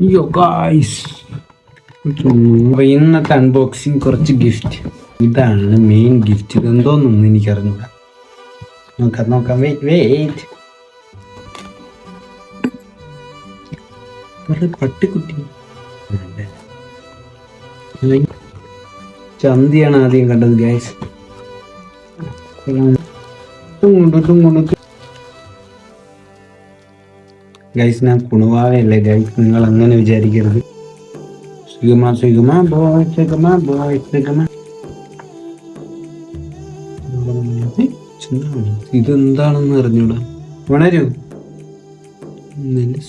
അയ്യോ ഗായ്സ്, ഇന്നത്തെ അൺബോക്സിങ് കുറച്ച് ഗിഫ്റ്റ്. ഇതാണ് മെയിൻ ഗിഫ്റ്റ്. ഇതെന്തോന്നൊന്നും എനിക്ക് അറിഞ്ഞൂടാ. നോക്കാം. വെയിറ്റ് പട്ടിക്കുട്ടി ചന്തിയാണ് ആദ്യം കണ്ടത് ഗൈസ്. ഗൈസ്, ഞാൻ കുണുവാവയല്ലേ ഗൈസ്, നിങ്ങൾ അങ്ങനെ വിചാരിക്കരുത്. ഇതെന്താണെന്ന് അറിഞ്ഞൂടാ. ഉണരൂ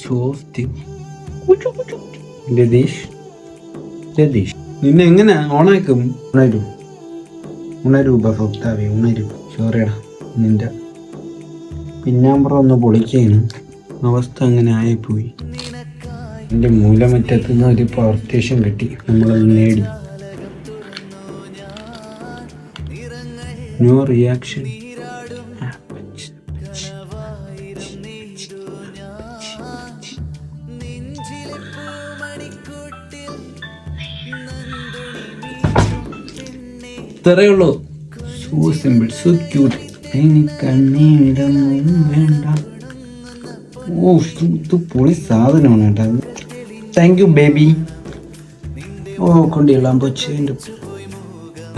സോഫ്റ്റ് രതീഷ്. നിന്നെ എങ്ങനെ ഓണാക്കും? ഉണരൂ ഉപഭോക്താവേ, ഉണരൂ. സോറിയടാ, നിന്റെ പിന്നാമ്പുറം ഒന്ന് പൊളിക്കാണ്. അവസ്ഥ അങ്ങനെ ആയിപ്പോയി. എൻ്റെ മൂലമറ്റത്തുനിന്ന് ഒരു പവർ സ്റ്റേഷൻ കിട്ടി, നമ്മളത് നേടി. No reaction. ഇത്രയേ ഉള്ളൂ. So simple, so cute. എനിക്കണ്ണീരൊന്നും വേണ്ട. ഓ, ഇത് പൊളി സാധനമാണ് കേട്ടോ. Thank you baby. ഓ, കൊണ്ടിടാൻ പോച്ച്.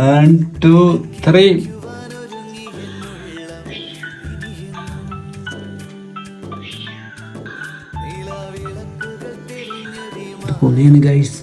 1 2 3. പൊളിയാണ് ഗൈസ്.